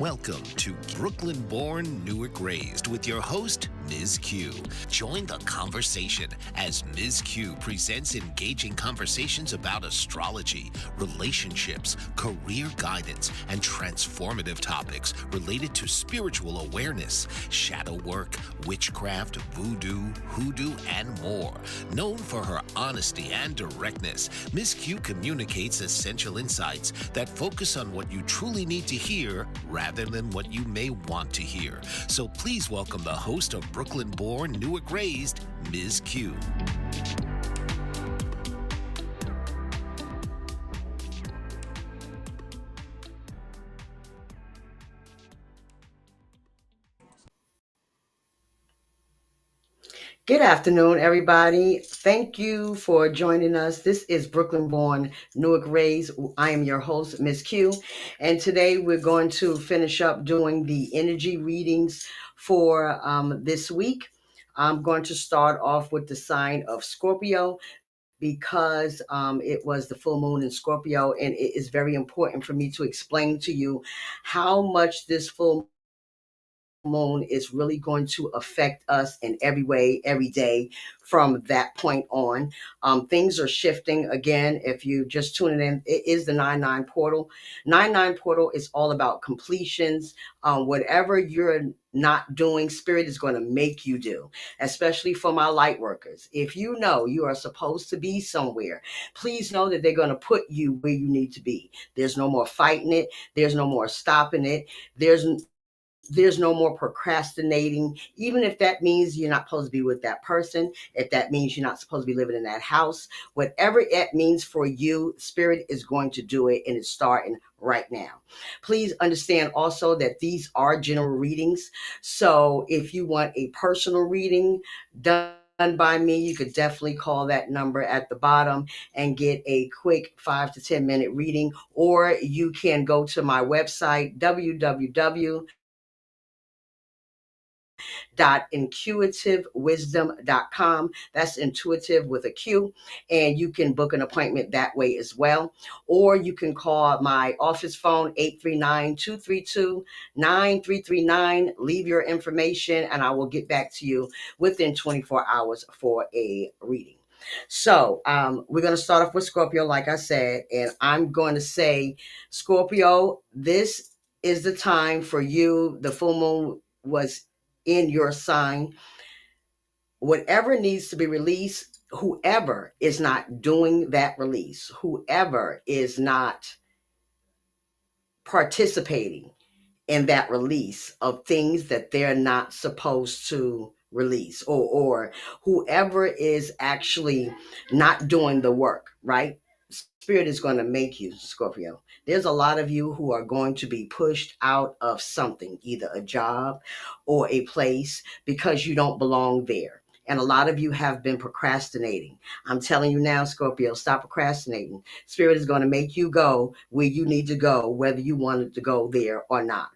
Welcome to Brooklyn Born, Newark Raised with your host, Ms.Q. Join the conversation as Ms.Q presents engaging conversations about astrology, relationships, career guidance, and transformative topics related to spiritual awareness, shadow work, witchcraft, voodoo, hoodoo, and more. Known for her honesty and directness, Ms.Q communicates essential insights that focus on what you truly need to hear rather than what you may want to hear. So please welcome the host of Brooklyn Born, Newark Raised, Ms. Q. Good afternoon, everybody. Thank you for joining us. This is Brooklyn Born, Newark Raised. I am your host, Ms.Q. And today we're going to finish up doing the energy readings for this week. I'm going to start off with the sign of Scorpio because it was the full moon in Scorpio, and it is very important for me to explain to you how much this full moon is really going to affect us in every way, every day from that point on. Things are shifting again. If you just tune it in, it is the 9-9 portal. 9-9 portal is all about completions. Whatever you're not doing, Spirit is going to make you do, especially for my light workers. If you know you are supposed to be somewhere, please know that they're going to put you where you need to be. There's no more fighting it. There's no more stopping it. There's no more procrastinating, even if that means you're not supposed to be with that person, if that means you're not supposed to be living in that house, whatever it means for you, Spirit is going to do it, and it's starting right now. Please understand also that these are general readings. So if you want a personal reading done by me, you could definitely call that number at the bottom and get a quick 5 to 10 minute reading, or you can go to my website, www.intuitivewisdom.com. That's intuitive with a Q. And you can book an appointment that way as well. Or you can call my office phone, 839-232-9339. Leave your information and I will get back to you within 24 hours for a reading. So we're going to start off with Scorpio, like I said, and I'm going to say, Scorpio, this is the time for you. The full moon was in your sign. Whatever needs to be released, whoever is not doing that release, whoever is not participating in that release of things that they're not supposed to release, or whoever is actually not doing the work, right? Spirit is going to make you, Scorpio. There's a lot of you who are going to be pushed out of something, either a job or a place, because you don't belong there. And a lot of you have been procrastinating. I'm telling you now, Scorpio, stop procrastinating. Spirit is going to make you go where you need to go, whether you wanted to go there or not.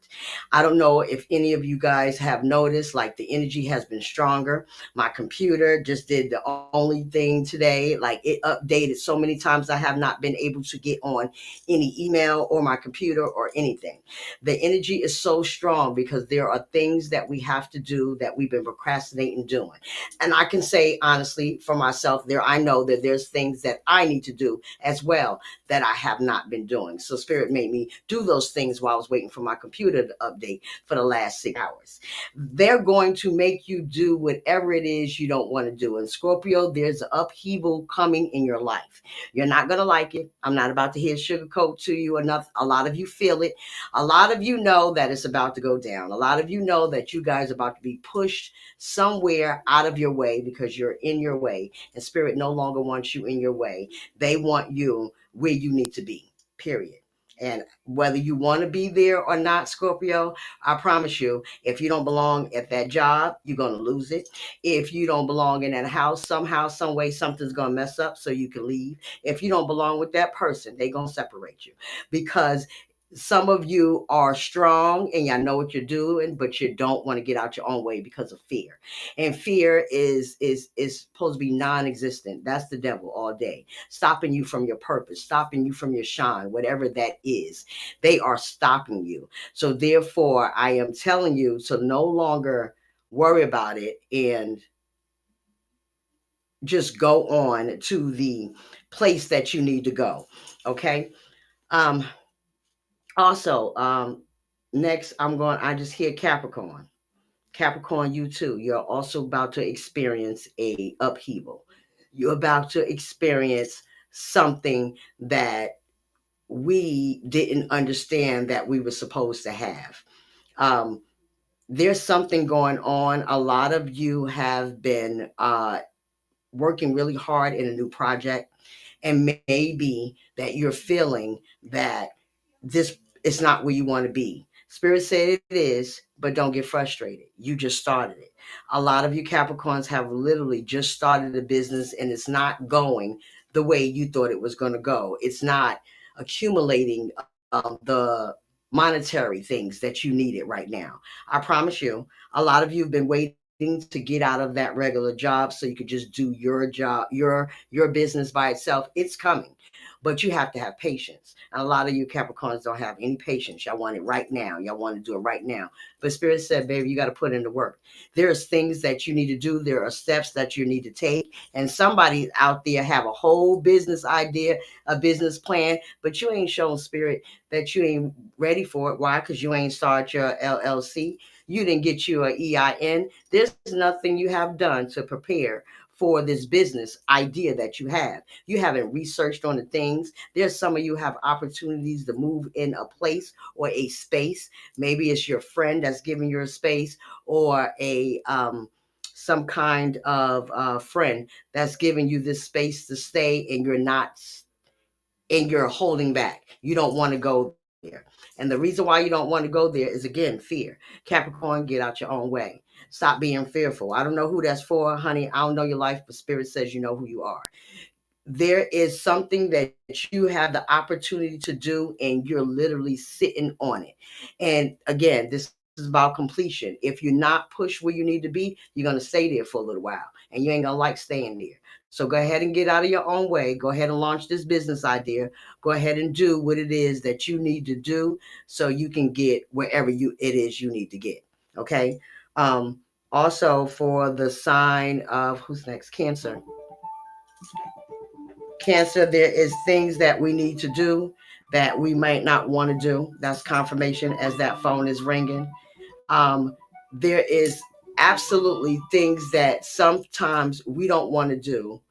I don't know if any of you guys have noticed, like the energy has been stronger. My computer just did the only thing today, like it updated so many times I have not been able to get on any email or my computer or anything. The energy is so strong because there are things that we have to do that we've been procrastinating doing. And I can say honestly for myself, there I know that there's things that I need to do as well that I have not been doing. So Spirit made me do those things while I was waiting for my computer to update for the last 6 hours. They're going to make you do whatever it is you don't want to do. And Scorpio, there's an upheaval coming in your life. You're not going to like it. I'm not about to hear sugarcoat to you enough. A lot of you feel it. A lot of you know that it's about to go down. A lot of you know that you guys are about to be pushed somewhere out of your way because you're in your way, and Spirit no longer wants you in your way. They want you where you need to be, period. And whether you want to be there or not, Scorpio, I promise you, if you don't belong at that job, you're going to lose it. If you don't belong in that house, somehow, some way, something's going to mess up so you can leave. If you don't belong with that person, they're going to separate you, because Some of you are strong and y'all know what you're doing, but you don't want to get out your own way because of fear. And fear is supposed to be non-existent. That's the devil all day, stopping you from your purpose, stopping you from your shine, whatever that is. They are stopping you. So therefore, I am telling you to no longer worry about it and just go on to the place that you need to go. Okay. Um, Also, next I just hear Capricorn. Capricorn, you too. You're also about to experience a upheaval. You're about to experience something that we didn't understand that we were supposed to have. Um, there's something going on. A lot of you have been working really hard in a new project, and maybe that you're feeling that this is not where you want to be. Spirit said it is, but don't get frustrated. You just started it. A lot of you Capricorns have literally just started a business and it's not going the way you thought it was going to go. It's not accumulating the monetary things that you needed right now. I promise you, a lot of you have been waiting to get out of that regular job so you could just do your job, your business by itself. It's coming, but you have to have patience. And a lot of you Capricorns don't have any patience. Y'all want it right now. Y'all want to do it right now. But Spirit said, baby, you got to put in the work. There's things that you need to do. There are steps that you need to take. And somebody out there have a whole business idea, a business plan, but you ain't showing Spirit that you ain't ready for it. Why? Because you ain't started your LLC. You didn't get you an EIN. There's nothing you have done to prepare for this business idea that you have. You haven't researched on the things. There's some of you have opportunities to move in a place or a space. Maybe it's your friend that's giving you a space, or a some kind of friend that's giving you this space to stay, and you're holding back. You don't want to go there. And the reason why you don't want to go there is, again, fear. Capricorn, get out your own way. Stop being fearful. I don't know who that's for, honey. I don't know your life, but Spirit says you know who you are. There is something that you have the opportunity to do, and you're literally sitting on it. And again, this is about completion. If you're not pushed where you need to be, you're going to stay there for a little while, and you ain't going to like staying there. So go ahead and get out of your own way. Go ahead and launch this business idea. Go ahead and do what it is that you need to do so you can get wherever it is you need to get. Okay. Um, Also, for the sign of who's next? Cancer. Cancer, there is things that we need to do that we might not want to do. That's confirmation as that phone is ringing. There is absolutely things that sometimes we don't want to do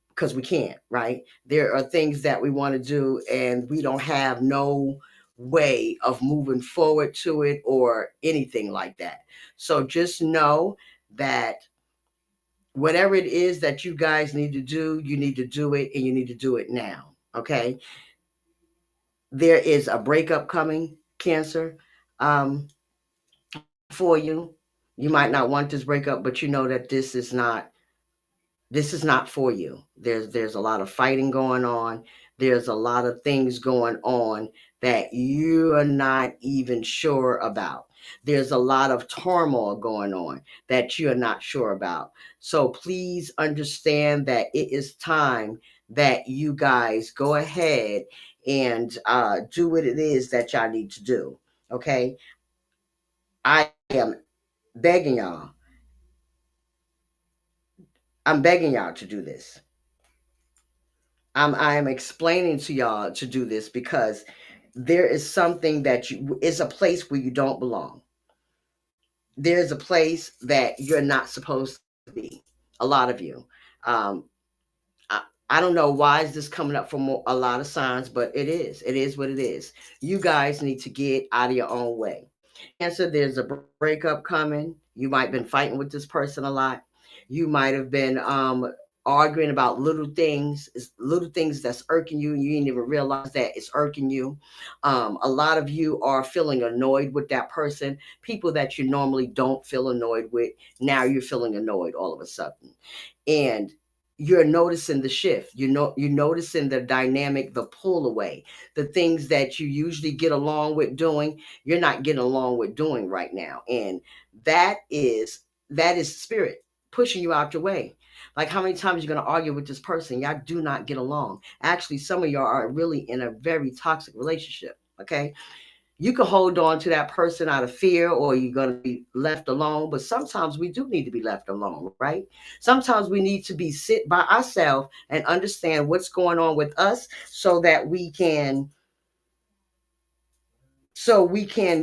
because we can't, right? There are things that we want to do and we don't have no way of moving forward to it or anything like that. So just know that whatever it is that you guys need to do, you need to do it, and you need to do it now. Okay. There is a breakup coming, Cancer, for you. You might not want this breakup, but you know that this is not for you. There's a lot of fighting going on. There's a lot of things going on that you are not even sure about. There's a lot of turmoil going on that you're not sure about. So please understand that it is time that you guys go ahead and do what it is that y'all need to do. Okay. I am begging y'all. I'm begging y'all to do this. I am explaining to y'all to do this because there is something that is a place where you don't belong. There's a place that you're not supposed to be. A lot of you. Um, I don't know why is this coming up for a lot of signs, but it is. It is what it is. You guys need to get out of your own way. Cancer, there's a breakup coming. You might have been fighting with this person a lot. You might have been arguing about little things that's irking you, and you didn't even realize that it's irking you. A lot of you are feeling annoyed with that person. People that you normally don't feel annoyed with, now you're feeling annoyed all of a sudden. And you're noticing the shift. You're noticing the dynamic, the pull away, the things that you usually get along with doing, you're not getting along with doing right now. And that is that is spirit pushing you out your way. Like, how many times you're going to argue with this person? Y'all do not get along. Actually, some of y'all are really in a very toxic relationship. Okay, you can hold on to that person out of fear, or you're going to be left alone. But sometimes we do need to be left alone, right? Sometimes we need to be sit by ourselves and understand what's going on with us, so that we can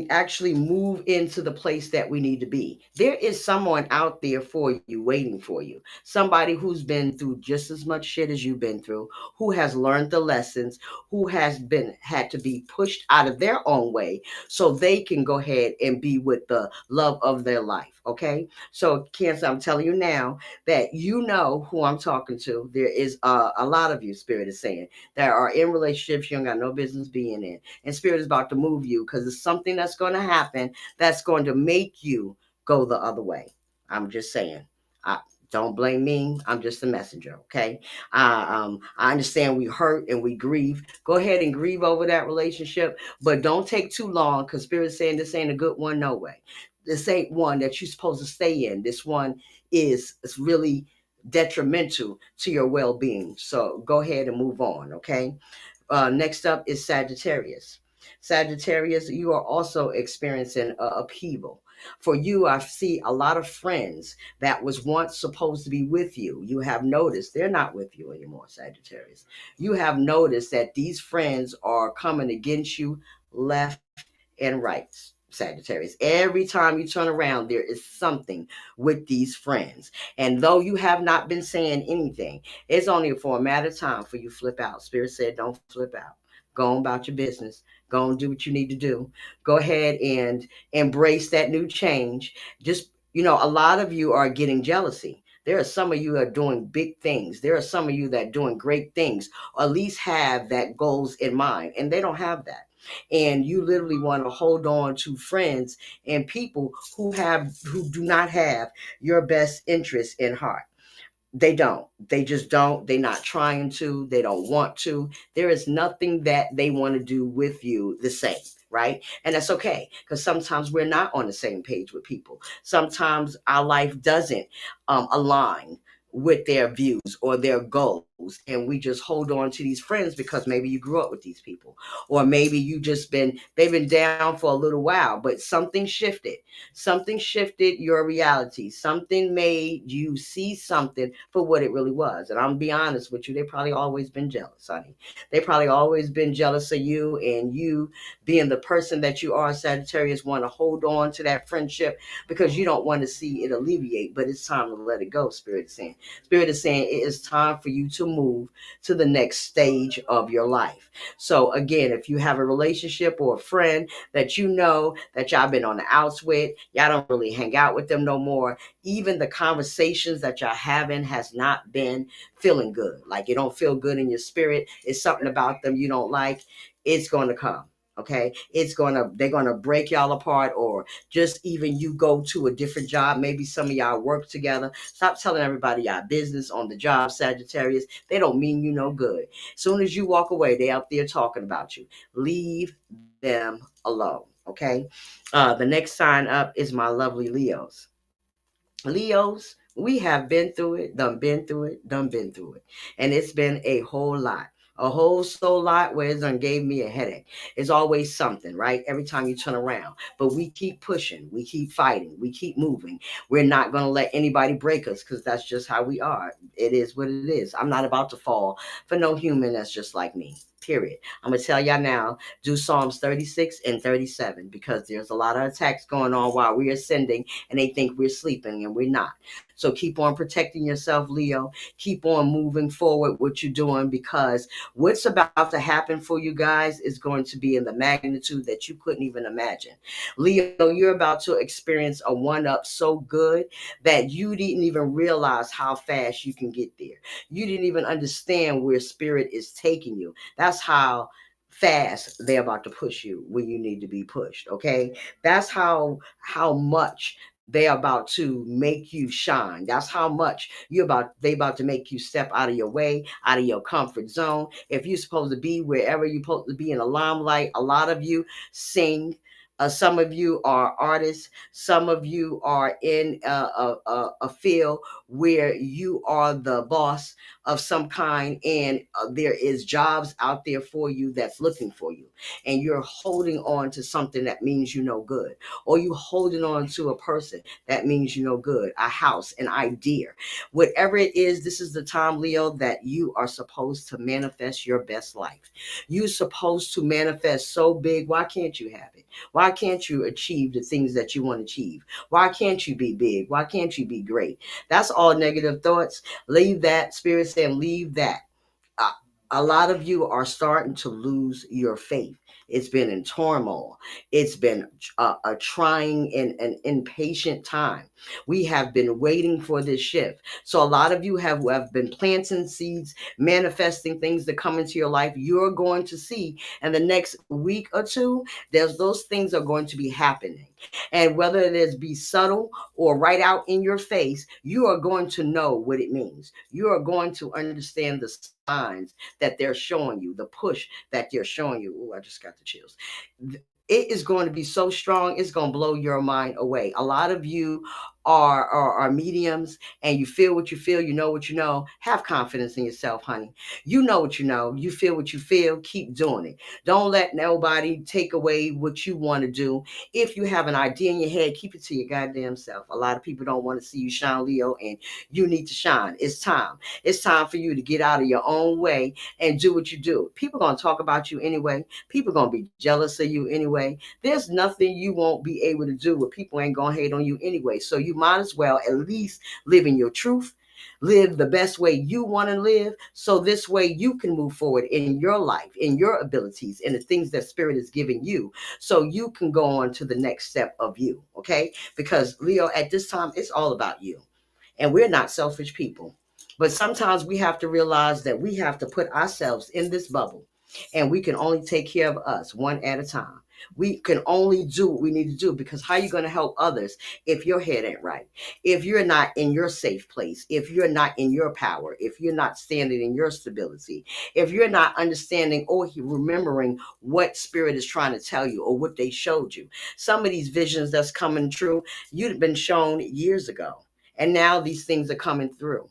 actually move into the place that we need to be. There is someone out there for you, waiting for you. Somebody who's been through just as much shit as you've been through, who has learned the lessons, who has been had to be pushed out of their own way so they can go ahead and be with the love of their life. Okay? So, Cancer, I'm telling you now that you know who I'm talking to. There is a lot of you, Spirit is saying, that are in relationships you don't got no business being in, and spirit is about to move you because it's something that's going to happen that's going to make you go the other way. I'm just saying. I, don't blame me. I'm just a messenger. Okay. I understand we hurt and we grieve. Go ahead and grieve over that relationship, but don't take too long, because spirit's saying this ain't a good one. No way. This ain't one that you're supposed to stay in. This one is really detrimental to your well-being. So go ahead and move on. Okay. Next up is Sagittarius. Sagittarius, you are also experiencing upheaval. For you, I see a lot of friends that was once supposed to be with you. You have noticed they're not with you anymore, Sagittarius. You have noticed that these friends are coming against you left and right, Sagittarius. Every time you turn around, there is something with these friends. And though you have not been saying anything, it's only for a matter of time for you to flip out. Spirit said, don't flip out. Go on about your business. Go and do what you need to do. Go ahead and embrace that new change. Just, a lot of you are getting jealousy. There are some of you that are doing big things. There are some of you that are doing great things, or at least have that goals in mind, and they don't have that. And you literally want to hold on to friends and people who do not have your best interest in heart. They don't. They just don't. They're not trying to. They don't want to. There is nothing that they want to do with you the same, right? And that's okay, because sometimes we're not on the same page with people. Sometimes our life doesn't align with their views or their goals. And we just hold on to these friends because maybe you grew up with these people, or maybe they've been down for a little while, but something shifted your reality. Something made you see something for what it really was. And I'm gonna be honest with you, they probably always been jealous, honey. They probably always been jealous of you, and you being the person that you are, Sagittarius, want to hold on to that friendship because you don't want to see it alleviate, but it's time to let it go, Spirit is saying. Spirit is saying it is time for you to move to the next stage of your life. So again, if you have a relationship or a friend that you know that y'all been on the outs with, y'all don't really hang out with them no more. Even the conversations that y'all having has not been feeling good. Like, you don't feel good in your spirit. It's something about them you don't like. It's going to come. Okay, they're gonna break y'all apart, or just even you go to a different job. Maybe some of y'all work together. Stop telling everybody y'all business on the job, Sagittarius. They don't mean you no good. Soon as you walk away, they out there talking about you. Leave them alone. Okay. The next sign up is my lovely Leos. Leos, we have been through it, done been through it. And it's been a whole lot. A whole so lot where it done gave me a headache. It's always something, right? Every time you turn around. But we keep pushing, we keep fighting, we keep moving. We're not going to let anybody break us, because that's just how we are. It is what it is. I'm not about to fall for no human that's just like me. Period. I'm going to tell y'all now, do Psalms 36 and 37, because there's a lot of attacks going on while we are ascending, and they think we're sleeping, and we're not. So keep on protecting yourself, Leo. Keep on moving forward what you're doing, because what's about to happen for you guys is going to be in the magnitude that you couldn't even imagine. Leo, you're about to experience a one-up so good that you didn't even realize how fast you can get there. You didn't even understand where spirit is taking you. That's how fast they're about to push you when you need to be pushed. Okay, that's how much they are about to make you shine. That's how much they about to make you step out of your way, out of your comfort zone. If you're supposed to be wherever you're supposed to be in the limelight, a lot of you sing. Some of you are artists. Some of you are in a field where you are the boss of some kind, and there is jobs out there for you that's looking for you, and you're holding on to something that means you know good, or you holding on to a person that means you know good, a house, an idea, whatever it is. This is the time, Leo, that you are supposed to manifest your best life. You're supposed to manifest so big. Why can't you have it? Why can't you achieve the things that you want to achieve? Why can't you be big? Why can't you be great? That's all negative thoughts. Leave that. Spirit saying leave that. uh, a lot of you are starting to lose your faith. It's been in turmoil. It's been a trying and an impatient time. We have been waiting for this shift. So a lot of you have been planting seeds, manifesting things that come into your life. You're going to see in the next week or two, there's those things are going to be happening. And whether it is be subtle or right out in your face, you are going to know what it means. You are going to understand the signs that they're showing you, the push that they're showing you. Oh, I just got the chills. It is going to be so strong, it's going to blow your mind away. A lot of you are mediums, and you feel what you feel, you know what you know. Have confidence in yourself, honey. You know what you know, you feel what you feel, keep doing it. Don't let nobody take away what you want to do. If you have an idea in your head, keep it to your goddamn self. A lot of people don't want to see you shine, Leo, and you need to shine. It's time. It's time for you to get out of your own way and do what you do. People are going to talk about you anyway. People are going to be jealous of you anyway. There's nothing you won't be able to do where people ain't going to hate on you anyway. So you might as well at least live in your truth. Live the best way you want to live. So this way you can move forward in your life, in your abilities, in the things that Spirit is giving you. So you can go on to the next step of you. Okay. Because Leo, at this time, it's all about you. And we're not selfish people. But sometimes we have to realize that we have to put ourselves in this bubble, and we can only take care of us one at a time. We can only do what we need to do, because how are you going to help others if your head ain't right? If you're not in your safe place, if you're not in your power, if you're not standing in your stability, if you're not understanding or remembering what Spirit is trying to tell you or what they showed you. Some of these visions that's coming true, you'd have been shown years ago. And now these things are coming through.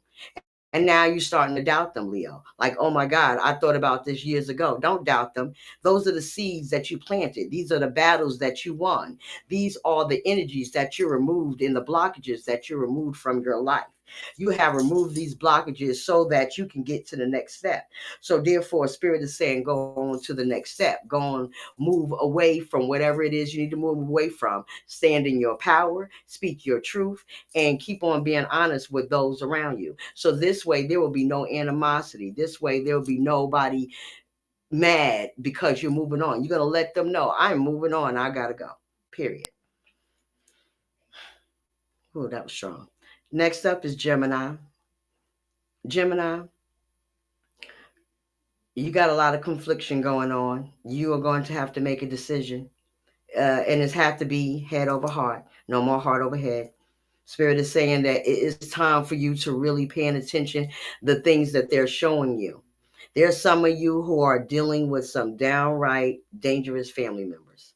And now you're starting to doubt them, Leo. Like, oh my God, I thought about this years ago. Don't doubt them. Those are the seeds that you planted. These are the battles that you won. These are the energies that you removed and the blockages that you removed from your life. You have removed these blockages so that you can get to the next step. So therefore, Spirit is saying, go on to the next step. Go on, move away from whatever it is you need to move away from. Stand in your power, speak your truth, and keep on being honest with those around you. So this way, there will be no animosity. This way, there will be nobody mad because you're moving on. You're going to let them know, I'm moving on. I got to go. Period. Oh, that was strong. Next up is Gemini. Gemini, you got a lot of confliction going on. You are going to have to make a decision. And it's have to be head over heart. No more heart over head. Spirit is saying that it is time for you to really paying attention the things that they're showing you. There's some of you who are dealing with some downright dangerous family members,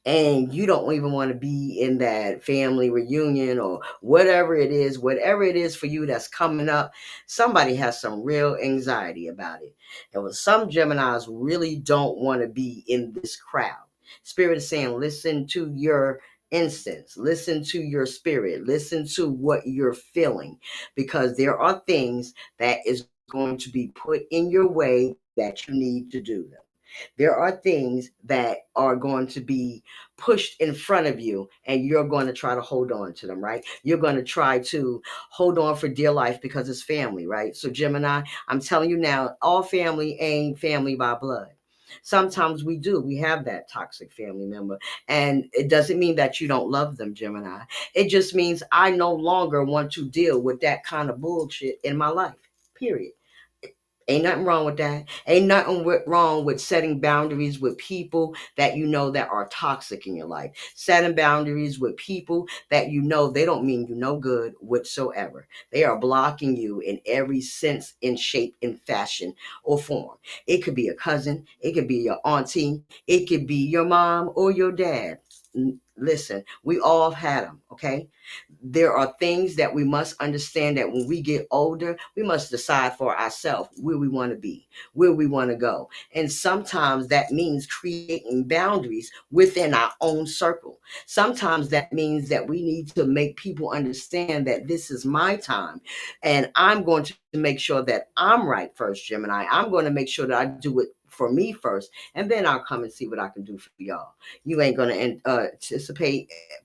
and you don't even want to be in that family reunion or whatever it is for you that's coming up. Somebody has some real anxiety about it. And with some Geminis really don't want to be in this crowd. Spirit is saying, listen to your instincts, listen to your spirit, listen to what you're feeling, because there are things that is going to be put in your way that you need to do them. There are things that are going to be pushed in front of you, and you're going to try to hold on to them, right? You're going to try to hold on for dear life because it's family, right? So, Gemini, I'm telling you now, all family ain't family by blood. Sometimes we do. We have that toxic family member. And it doesn't mean that you don't love them, Gemini. It just means I no longer want to deal with that kind of bullshit in my life, period. Ain't nothing wrong with that. Ain't nothing wrong with setting boundaries with people that you know that are toxic in your life. Setting boundaries with people that you know they don't mean you no good whatsoever. They are blocking you in every sense, in shape, in fashion, or form. It could be a cousin, it could be your auntie, it could be your mom or your dad. Listen, we all had them, okay? There are things that we must understand that when we get older, we must decide for ourselves where we want to be, where we want to go. And sometimes that means creating boundaries within our own circle. Sometimes that means that we need to make people understand that this is my time and I'm going to make sure that I'm right first, Gemini. I'm going to make sure that I do it for me first, and then I'll come and see what I can do for y'all. You ain't going to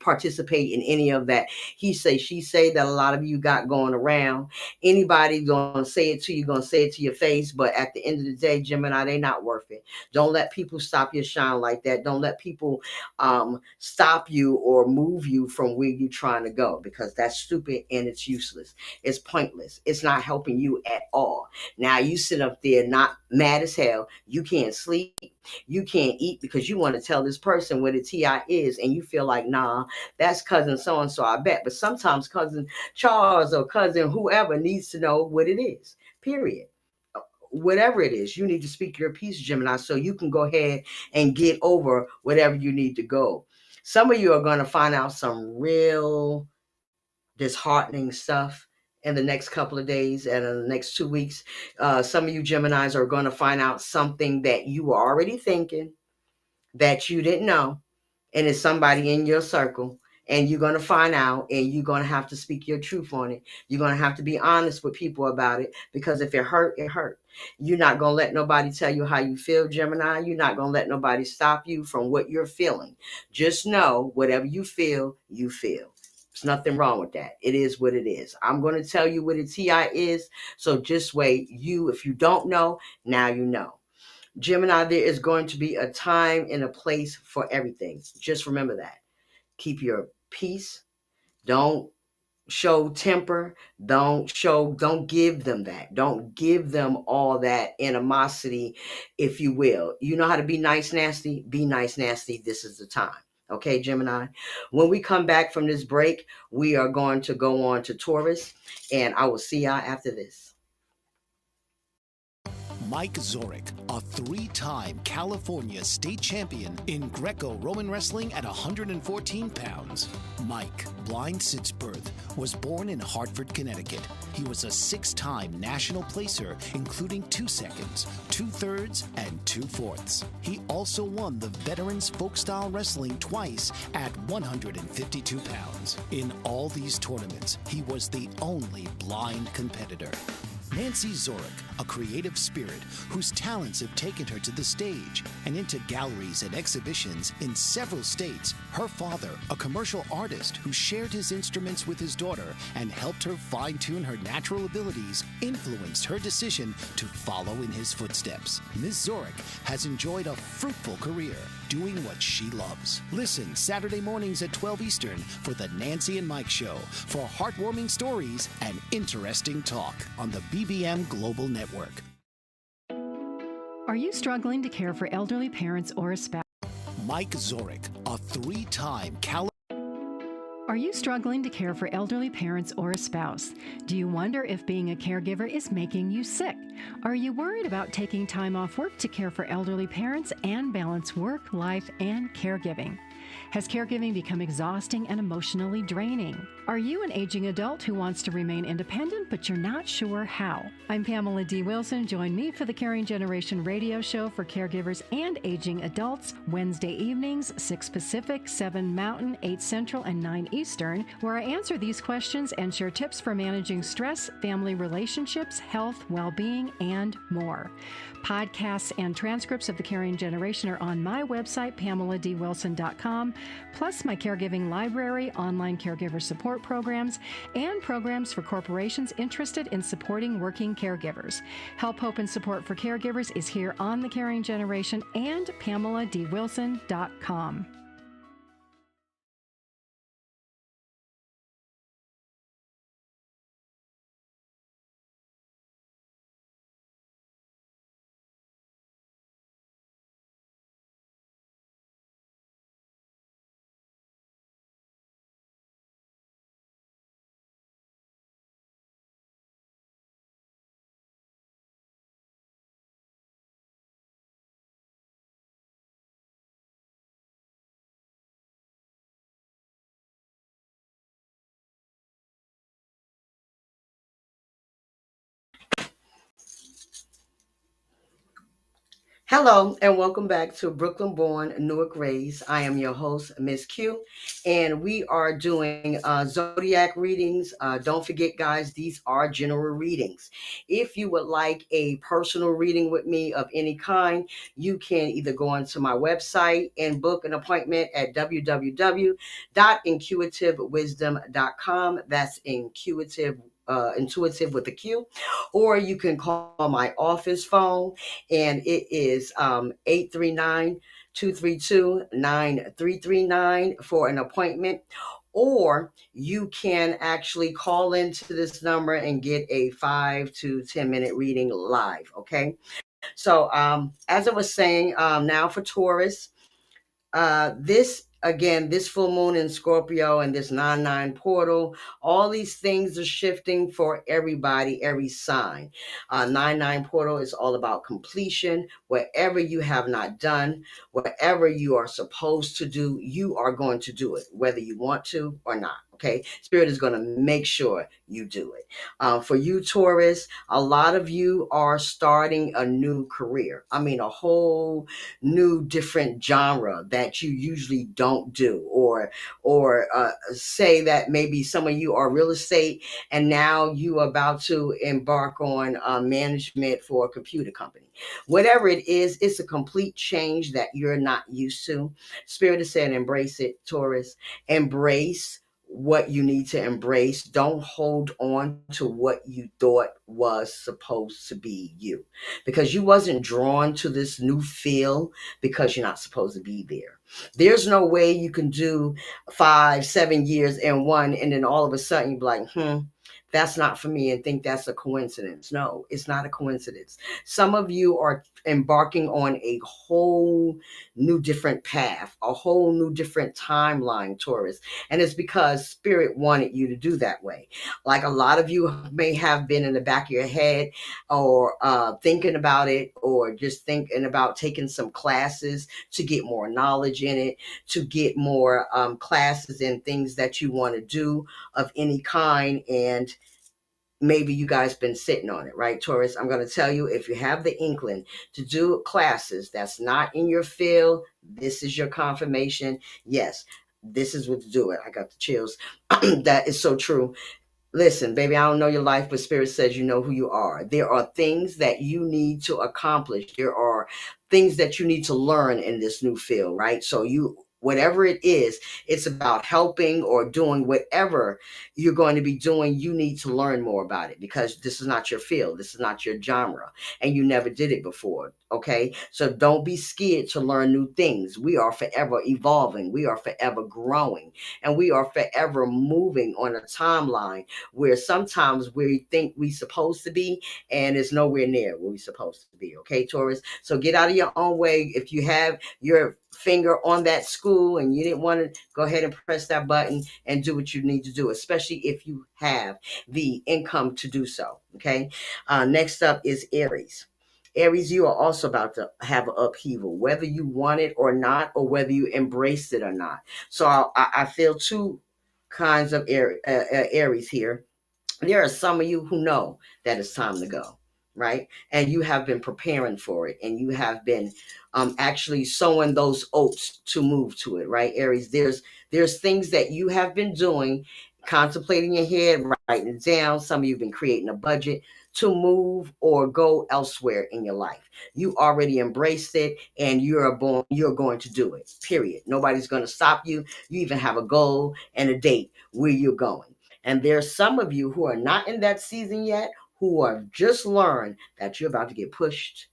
participate in any of that he say, she say that a lot of you got going around. Anybody gonna say it to you, gonna say it to your face, but at the end of the day, Gemini, they not worth it. Don't let people stop your shine like that. Don't let people stop you or move you from where you're trying to go, because that's stupid and it's useless. It's pointless. It's not helping you at all. Now you sit up there not mad as hell. You can't sleep. You can't eat because you want to tell this person what a TI is, and you feel like, nah, that's cousin so and so, I bet. But sometimes cousin Charles or cousin whoever needs to know what it is, period. Whatever it is, you need to speak your piece, Gemini, so you can go ahead and get over whatever you need to go. Some of you are going to find out some real disheartening stuff in the next couple of days and in the next 2 weeks. Some of you Geminis are going to find out something that you were already thinking that you didn't know, and it's somebody in your circle, and you're going to find out, and you're going to have to speak your truth on it. You're going to have to be honest with people about it, because if it hurt, it hurt. You're not going to let nobody tell you how you feel, Gemini. You're not going to let nobody stop you from what you're feeling. Just know whatever you feel, you feel. There's nothing wrong with that. It is what it is. I'm going to tell you what a TI is, so just wait. If you don't know, now you know. Gemini, there is going to be a time and a place for everything. Just remember that. Keep your peace. Don't show temper. Don't give them that. Don't give them all that animosity, if you will. You know how to be nice, nasty? Be nice, nasty. This is the time. Okay, Gemini. When we come back from this break, we are going to go on to Taurus, and I will see y'all after this. Mike Zorek, a three-time California state champion in Greco-Roman wrestling at 114 pounds. Mike, blind since birth, was born in Hartford, Connecticut. He was a six-time national placer, including 2 seconds, 2/3, and 2/4. He also won the Veterans Folk-Style Wrestling twice at 152 pounds. In all these tournaments, he was the only blind competitor. Nancy Zorek, a creative spirit whose talents have taken her to the stage and into galleries and exhibitions in several states. Her father, a commercial artist who shared his instruments with his daughter and helped her fine-tune her natural abilities, influenced her decision to follow in his footsteps. Ms. Zorek has enjoyed a fruitful career doing what she loves. Listen Saturday mornings at 12 Eastern for the Nancy and Mike Show for heartwarming stories and interesting talk on the BBM Global Network. Are you struggling to care for elderly parents or a spouse? Mike Zorek, a three-time Are you struggling to care for elderly parents or a spouse? Do you wonder if being a caregiver is making you sick? Are you worried about taking time off work to care for elderly parents and balance work, life, and caregiving? Has caregiving become exhausting and emotionally draining? Are you an aging adult who wants to remain independent, but you're not sure how? I'm Pamela D. Wilson. Join me for the Caring Generation radio show for caregivers and aging adults, Wednesday evenings, 6 Pacific, 7 Mountain, 8 Central, and 9 Eastern, where I answer these questions and share tips for managing stress, family relationships, health, well-being, and more. Podcasts and transcripts of the Caring Generation are on my website, PamelaDWilson.com, plus my caregiving library, online caregiver support programs, and programs for corporations interested in supporting working caregivers. Help, hope, and support for caregivers is here on the Caring Generation and PamelaDWilson.com. Hello and welcome back to Brooklyn born, Newark raised. I am your host, Ms.Q, and we are doing zodiac readings. Don't forget, guys, these are general readings. If you would like a personal reading with me of any kind, you can either go onto my website and book an appointment at www.intuitivewisdom.com. That's intuitive with a Q, or you can call my office phone, and it is 839 for an appointment. Or you can actually call into this number and get a 5 to 10 minute reading live. Okay. So, as I was saying, now for Taurus, this again, this full moon in Scorpio and this 9-9 portal, all these things are shifting for everybody, every sign. 9-9 portal is all about completion. Whatever you have not done, whatever you are supposed to do, you are going to do it, whether you want to or not. Okay, Spirit is going to make sure you do it. For you, Taurus, a lot of you are starting a new career. I mean, a whole new different genre that you usually don't do, or say that maybe some of you are real estate and now you are about to embark on management for a computer company. Whatever it is, it's a complete change that you're not used to. Spirit has said embrace it, Taurus. Embrace what you need to embrace. Don't hold on to what you thought was supposed to be you, because you wasn't drawn to this new field because you're not supposed to be there. There's no way you can do 5, 7 years in one and then all of a sudden you're like, that's not for me, and think that's a coincidence. No, it's not a coincidence. Some of you are embarking on a whole new different path, a whole new different timeline, Taurus. And it's because Spirit wanted you to do that way. Like a lot of you may have been in the back of your head, or thinking about it, or just thinking about taking some classes to get more knowledge in it, to get more classes and things that you want to do of any kind. And maybe you guys been sitting on it, right, Taurus? I'm going to tell you, if you have the inkling to do classes that's not in your field, this is your confirmation. Yes, this is what to do it. I got the chills. That is so true. Listen, baby, I don't know your life, but Spirit says you know who you are. There are things that you need to accomplish. There are things that you need to learn in this new field, right? So whatever it is, it's about helping or doing whatever you're going to be doing. You need to learn more about it, because this is not your field. This is not your genre, and you never did it before. Okay. So don't be scared to learn new things. We are forever evolving. We are forever growing, and we are forever moving on a timeline where sometimes we think we supposed to be, and it's nowhere near where we supposed to be. Okay, Taurus. So get out of your own way. If you have your finger on that school and you didn't want to, go ahead and press that button and do what you need to do, especially if you have the income to do so. Okay. Next up is Aries. Aries, you are also about to have an upheaval, whether you want it or not, or whether you embrace it or not. So I feel two kinds of Aries here. There are some of you who know that it's time to go, right? And you have been preparing for it, and you have been actually sowing those oats to move to it, right, Aries? There's things that you have been doing, contemplating in your head, writing it down. Some of you have been creating a budget to move or go elsewhere in your life. You already embraced it, and you're going to do it, period. Nobody's going to stop you. You even have a goal and a date where you're going. And there's some of you who are not in that season yet, who have just learned that you're about to get pushed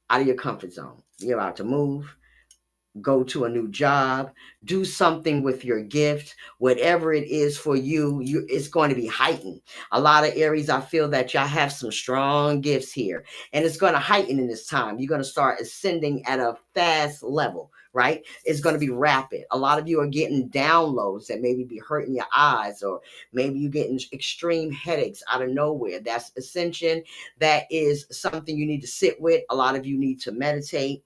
out of your comfort zone. You're about to move, go to a new job, do something with your gift, whatever it is for you, it's going to be heightened. A lot of Aries, I feel that y'all have some strong gifts here, and it's going to heighten in this time. You're going to start ascending at a fast level, right? It's going to be rapid. A lot of you are getting downloads that maybe be hurting your eyes, or maybe you're getting extreme headaches out of nowhere. That's ascension. That is something you need to sit with. A lot of you need to meditate.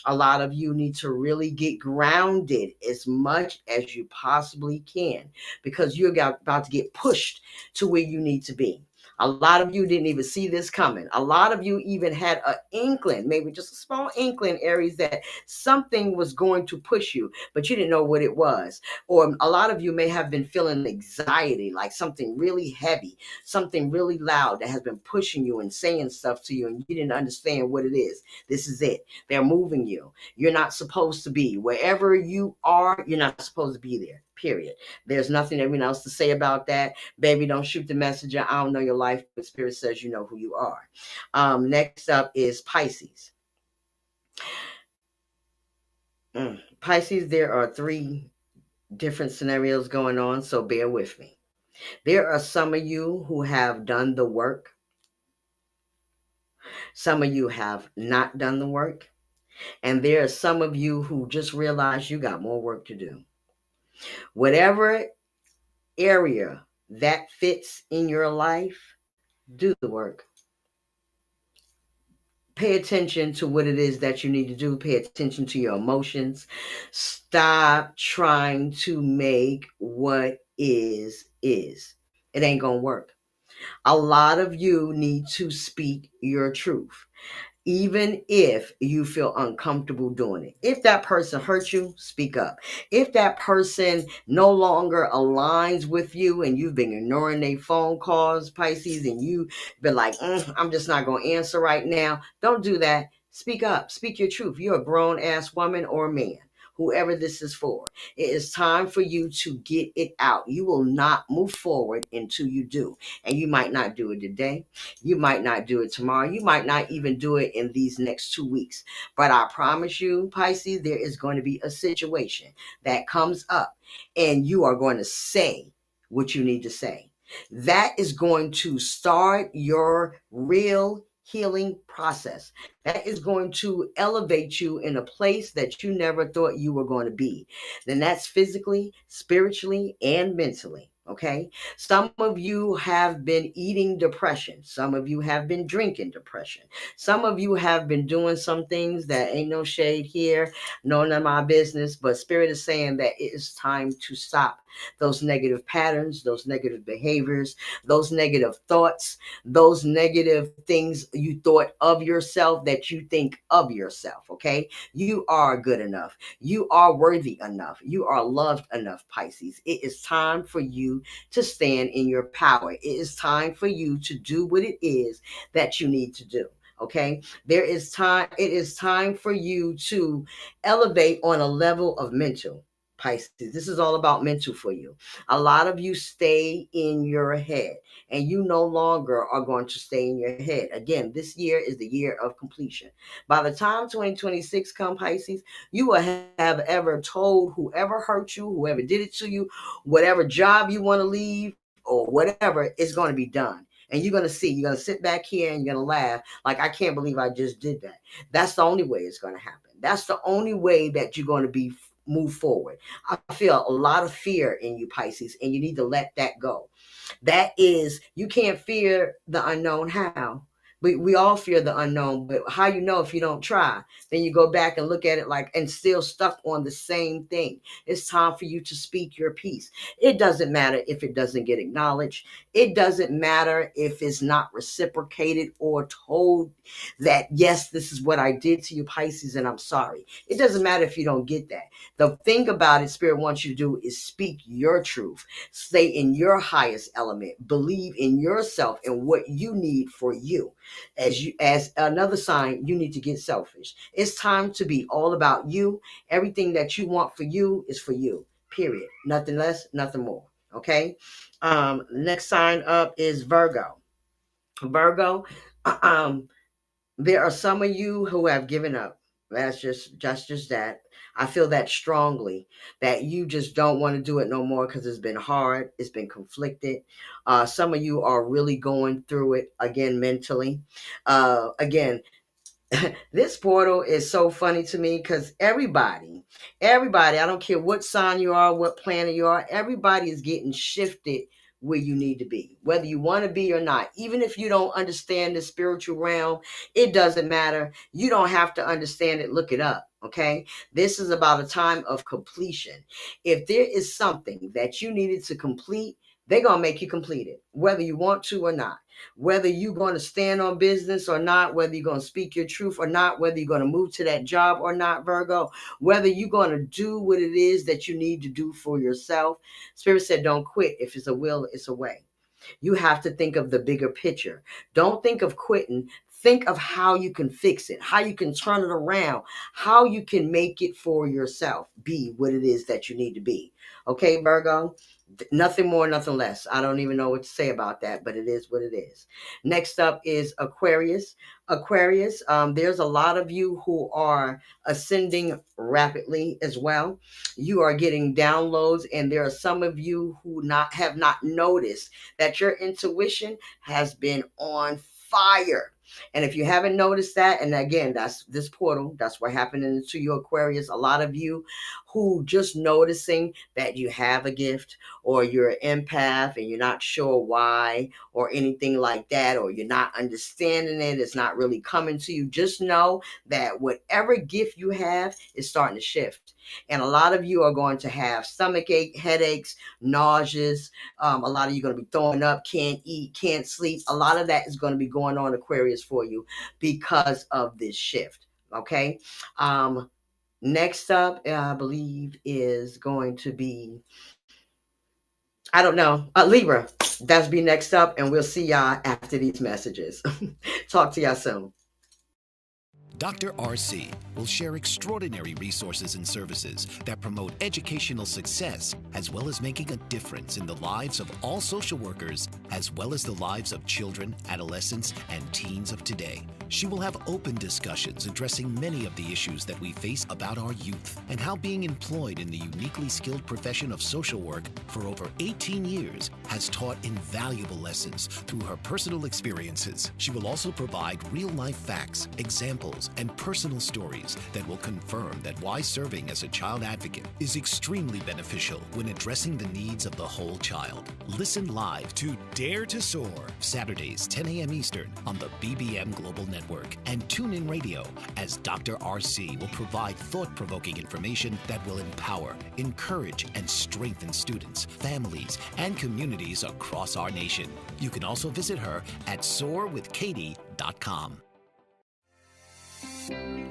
A lot of you need to really get grounded as much as you possibly can, because you're about to get pushed to where you need to be. A lot of you didn't even see this coming. A lot of you even had an inkling, maybe just a small inkling, Aries, that something was going to push you, but you didn't know what it was. Or a lot of you may have been feeling anxiety, like something really heavy, something really loud that has been pushing you and saying stuff to you, and you didn't understand what it is. This is it. They're moving you. You're not supposed to be. Wherever you are, you're not supposed to be there. Period. There's nothing everyone else to say about that. Baby, don't shoot the messenger. I don't know your life, but Spirit says you know who you are. Next up is Pisces. Pisces, there are three different scenarios going on, so bear with me. There are some of you who have done the work. Some of you have not done the work. And there are some of you who just realize you got more work to do. Whatever area that fits in your life, do the work. Pay attention to what it is that you need to do. Pay attention to your emotions. Stop trying to make what is. It ain't going to work. A lot of you need to speak your truth, even if you feel uncomfortable doing it. If that person hurts you, speak up. If that person no longer aligns with you and you've been ignoring their phone calls, Pisces, and you've been like, I'm just not going to answer right now, don't do that. Speak up. Speak your truth. You're a grown ass woman or man, whoever this is for. It is time for you to get it out. You will not move forward until you do. And you might not do it today. You might not do it tomorrow. You might not even do it in these next 2 weeks. But I promise you, Pisces, there is going to be a situation that comes up and you are going to say what you need to say. That is going to start your real healing process. That is going to elevate you in a place that you never thought you were going to be. Then that's physically, spiritually, and mentally. Okay. Some of you have been eating depression. Some of you have been drinking depression. Some of you have been doing some things that ain't no shade here, none of my business, but Spirit is saying that it is time to stop those negative patterns, those negative behaviors, those negative thoughts, those negative things you thought of yourself that you think of yourself. Okay. You are good enough. You are worthy enough. You are loved enough, Pisces. It is time for you to stand in your power. It is time for you to do what it is that you need to do. Okay. It is time for you to elevate on a level of mental. Pisces, this is all about mental for you. A lot of you stay in your head and you no longer are going to stay in your head. Again, this year is the year of completion. By the time 2026 comes, Pisces, you will have ever told whoever hurt you, whoever did it to you, whatever job you want to leave or whatever, it's going to be done. And you're going to see, you're going to sit back here and you're going to laugh like, I can't believe I just did that. That's the only way it's going to happen. That's the only way that you're going to be move forward. I feel a lot of fear in you, Pisces, and you need to let that go. That is, you can't fear the unknown. How? We all fear the unknown, but how you know if you don't try? Then you go back and look at it like and still stuck on the same thing. It's time for you to speak your piece. It doesn't matter if it doesn't get acknowledged. It doesn't matter if it's not reciprocated or told that, yes, this is what I did to you, Pisces, and I'm sorry. It doesn't matter if you don't get that. The thing about it, Spirit wants you to do is speak your truth. Stay in your highest element. Believe in yourself and what you need for you. As another sign, you need to get selfish. It's time to be all about you. Everything that you want for you is for you. Period. Nothing less, nothing more. Okay. Next sign up is Virgo. Virgo, there are some of you who have given up. That's just that. I feel that strongly that you just don't want to do it no more because it's been hard. It's been conflicted. Some of you are really going through it again mentally. Again, this portal is so funny to me because everybody, I don't care what sign you are, what planet you are, everybody is getting shifted where you need to be, whether you want to be or not. Even if you don't understand the spiritual realm, it doesn't matter. You don't have to understand it. Look it up. Okay. This is about a time of completion. If there is something that you needed to complete, they're going to make you complete it, whether you want to or not. Whether you're going to stand on business or not, whether you're going to speak your truth or not, whether you're going to move to that job or not, Virgo, whether you're going to do what it is that you need to do for yourself. Spirit said, don't quit. If it's a will, it's a way. You have to think of the bigger picture. Don't think of quitting. Think of how you can fix it, how you can turn it around, how you can make it for yourself. Be what it is that you need to be. Okay, Virgo? Nothing more, nothing less. I don't even know what to say about that, but it is what it is. Next up is Aquarius. Aquarius, there's a lot of you who are ascending rapidly as well. You are getting downloads, and there are some of you who have not noticed that your intuition has been on fire. And if you haven't noticed that, and again, that's this portal, that's what happened to you, Aquarius. A lot of you who just noticing that you have a gift, or you're an empath and you're not sure why, or anything like that, or you're not understanding it, it's not really coming to you. Just know that whatever gift you have is starting to shift. And a lot of you are going to have stomach ache, headaches, nauseous. A lot of you are going to be throwing up, can't eat, can't sleep. A lot of that is going to be going on, Aquarius, for you because of this shift. Okay. Next up, I believe, is going to be, I don't know, Libra. That's be next up, and we'll see y'all after these messages. Talk to y'all soon. Dr. RC will share extraordinary resources and services that promote educational success, as well as making a difference in the lives of all social workers, as well as the lives of children, adolescents, and teens of today. She will have open discussions addressing many of the issues that we face about our youth and how being employed in the uniquely skilled profession of social work for over 18 years has taught invaluable lessons through her personal experiences. She will also provide real-life facts, examples, and personal stories that will confirm that why serving as a child advocate is extremely beneficial when addressing the needs of the whole child. Listen live to Dare to Soar, Saturdays, 10 a.m. Eastern on the BBM Global Network, and tune in radio as Dr. RC will provide thought-provoking information that will empower, encourage, and strengthen students, families, and communities across our nation. You can also visit her at soarwithkatie.com.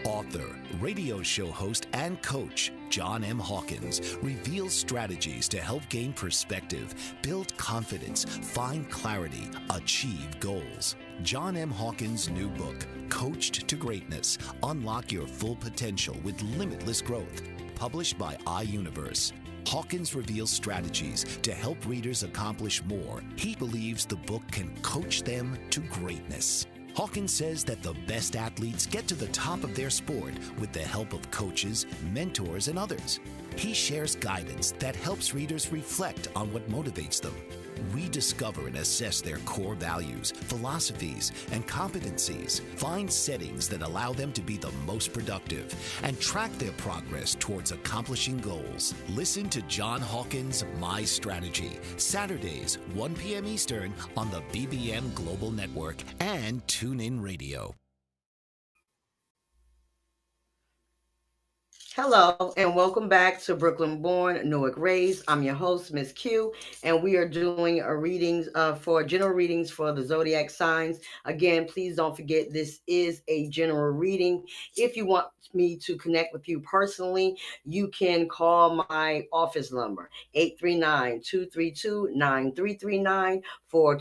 Author, radio show host, and coach John M. Hawkins reveals strategies to help gain perspective, build confidence, find clarity, achieve goals. John M. Hawkins' new book, Coached to Greatness, Unlock Your Full Potential with Limitless Growth, published by iUniverse. Hawkins reveals strategies to help readers accomplish more. He believes the book can coach them to greatness. Hawkins says that the best athletes get to the top of their sport with the help of coaches, mentors, and others. He shares guidance that helps readers reflect on what motivates them, rediscover and assess their core values, philosophies, and competencies, find settings that allow them to be the most productive, and track their progress towards accomplishing goals. Listen to John Hawkins' My Strategy, Saturdays, 1 p.m. Eastern on the BBM Global Network and TuneIn Radio. Hello, and welcome back to Brooklyn Born, Newark Raised. I'm your host, Ms.Q, and we are doing a readings for general readings for the zodiac signs. Again, please don't forget this is a general reading. If you want me to connect with you personally, you can call my office number, 839-232-9339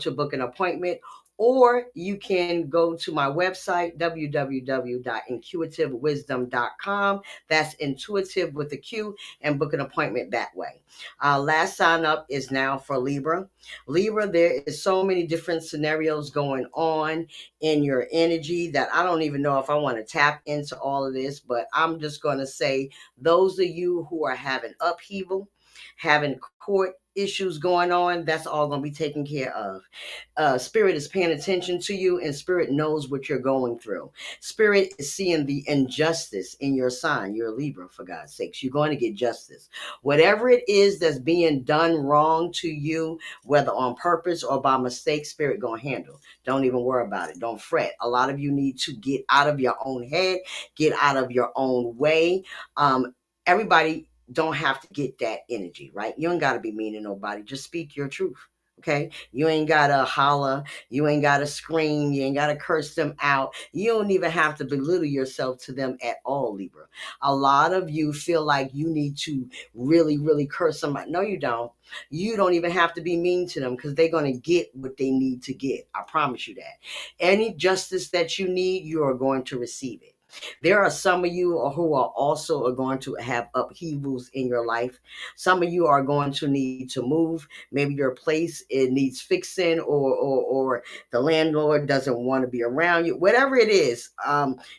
to book an appointment. Or you can go to my website, www.intuitivewisdom.com. That's intuitive with a Q, and book an appointment that way. Last sign up is now for Libra. Libra, there is so many different scenarios going on in your energy that I don't even know if I want to tap into all of this, but I'm just going to say those of you who are having upheaval, having court issues going on, that's all going to be taken care of. Spirit is paying attention to you, and Spirit knows what you're going through. Spirit is seeing the injustice in your sign. You're a Libra, for God's sakes. You're going to get justice. Whatever it is that's being done wrong to you, whether on purpose or by mistake, Spirit going to handle. Don't even worry about it. Don't fret. A lot of you need to get out of your own head, get out of your own way. Everybody don't have to get that energy, right? You don't got to be mean to nobody. Just speak your truth. Okay, you ain't gotta holler, you ain't gotta scream, you ain't gotta curse them out. You don't even have to belittle yourself to them at all, Libra. A lot of you feel like you need to really, really curse somebody. No, you don't. You don't even have to be mean to them because they're gonna get what they need to get. I promise you that. Any justice that you need, you are going to receive it. There are some of you who are also are going to have upheavals in your life. Some of you are going to need to move. Maybe your place it needs fixing, or the landlord doesn't want to be around you. Whatever it is,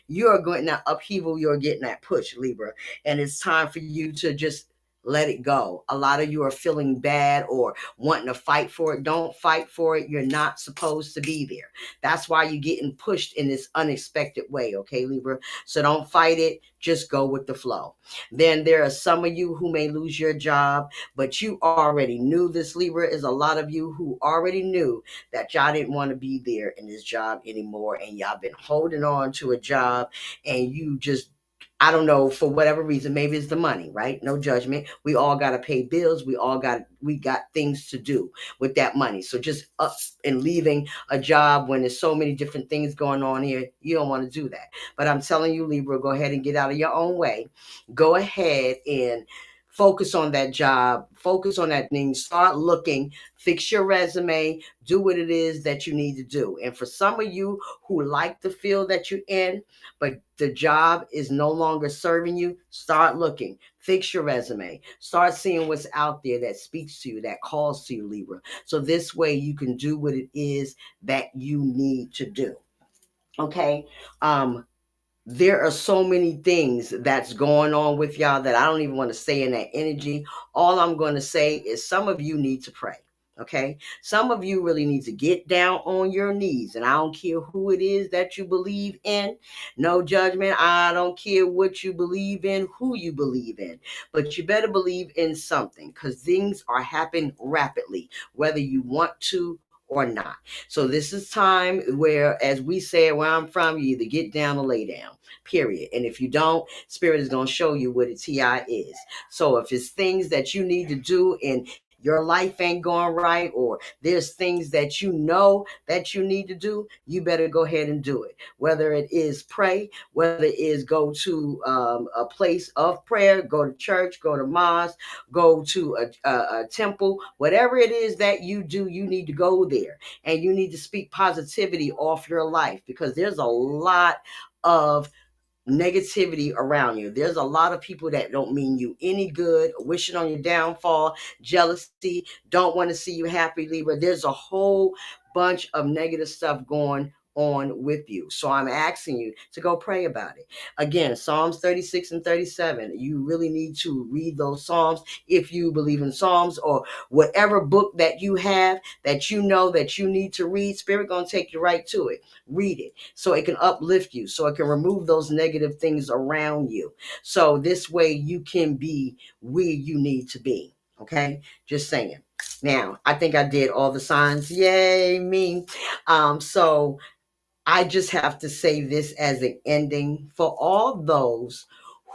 you are going that upheaval. You're getting that push, Libra, and it's time for you to just let it go. A lot of you are feeling bad or wanting to fight for it. Don't fight for it. You're not supposed to be there. That's why you're getting pushed in this unexpected way, okay, Libra? So don't fight it. Just go with the flow. Then there are some of you who may lose your job, but you already knew this, Libra. Is a lot of you who already knew that y'all didn't want to be there in this job anymore, and y'all been holding on to a job, and you just, I don't know, for whatever reason, maybe it's the money, right? No judgment. We all got to pay bills. We got things to do with that money. So just up and leaving a job when there's so many different things going on here, you don't want to do that. But I'm telling you, Libra, go ahead and get out of your own way. Go ahead and focus on that job, focus on that thing, start looking, fix your resume, do what it is that you need to do. And for some of you who like the field that you're in, but the job is no longer serving you, start looking, fix your resume, start seeing what's out there that speaks to you, that calls to you, Libra. So this way you can do what it is that you need to do. Okay. There are so many things that's going on with y'all that I don't even want to say in that energy. All I'm going to say is some of you need to pray. Okay. Some of you really need to get down on your knees, and I don't care who it is that you believe in. No judgment. I don't care what you believe in, who you believe in, but you better believe in something because things are happening rapidly, whether you want to or not. So this is time where, as we say where I'm from, you either get down or lay down, period. And if you don't, Spirit is going to show you what a TI is. So if it's things that you need to do and your life ain't going right, or there's things that you know that you need to do, you better go ahead and do it. Whether it is pray, whether it is go to a place of prayer, go to church, go to mosque, go to a temple, whatever it is that you do, you need to go there, and you need to speak positivity off your life, because there's a lot of negativity around you. There's a lot of people that don't mean you any good, wishing on your downfall, jealousy, don't want to see you happy, Libra. There's a whole bunch of negative stuff going on with you. So I'm asking you to go pray about it. Again, Psalms 36 and 37. You really need to read those Psalms if you believe in Psalms, or whatever book that you have that you know that you need to read. Spirit gonna take you right to it. Read it so it can uplift you, so it can remove those negative things around you. So this way you can be where you need to be. Okay, just saying. Now, I think I did all the signs. Yay, me. So I just have to say this as an ending for all those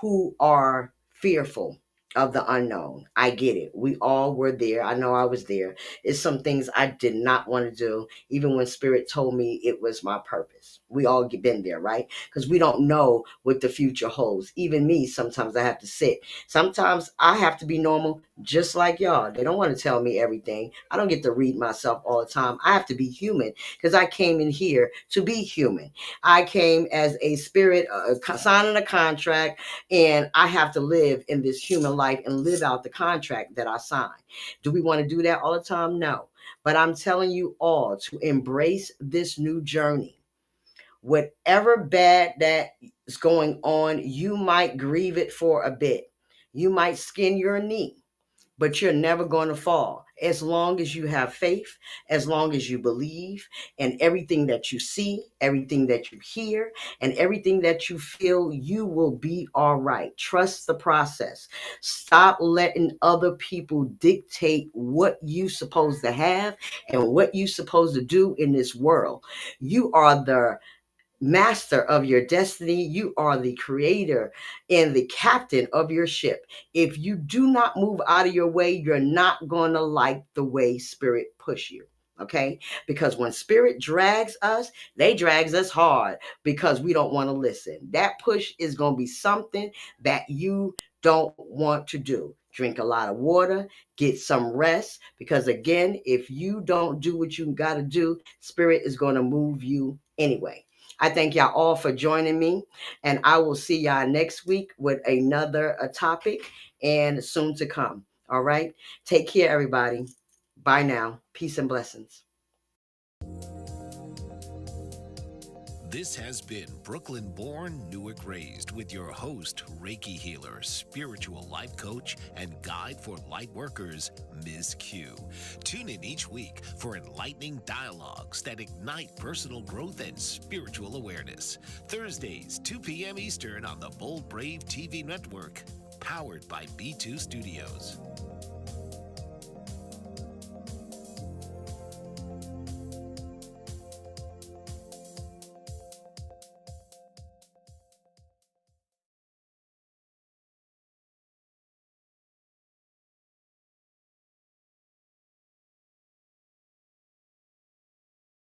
who are fearful of the unknown. I get it. We all were there. I know I was there. It's some things I did not want to do, even when Spirit told me it was my purpose. We all been there, right? Because we don't know what the future holds. Even me, sometimes I have to sit. Sometimes I have to be normal, just like y'all. They don't want to tell me everything. I don't get to read myself all the time. I have to be human because I came in here to be human. I came as a spirit, signing a contract, and I have to live in this human life and live out the contract that I signed. Do we want to do that all the time? No. But I'm telling you all to embrace this new journey. Whatever bad that is going on, you might grieve it for a bit. You might skin your knee, but you're never going to fall as long as you have faith, as long as you believe, and everything that you see, everything that you hear, and everything that you feel, you will be all right. Trust the process. Stop letting other people dictate what you supposed to have and what you supposed to do in this world. You are the master of your destiny. You are the creator and the captain of your ship. If you do not move out of your way, you're not going to like the way spirit push you. Okay? Because when spirit drags us, they drags us hard because we don't want to listen. That push is going to be something that you don't want to do. Drink a lot of water, get some rest, because again, if you don't do what you got to do, spirit is going to move you anyway. I thank y'all all for joining me, and I will see y'all next week with another topic and soon to come. All right. Take care, everybody. Bye now. Peace and blessings. This has been Brooklyn Born, Newark Raised with your host, Reiki healer, spiritual life coach, and guide for light workers, Ms. Q. Tune in each week for enlightening dialogues that ignite personal growth and spiritual awareness. Thursdays, 2 p.m. Eastern on the Bold Brave TV network, powered by B2 Studios.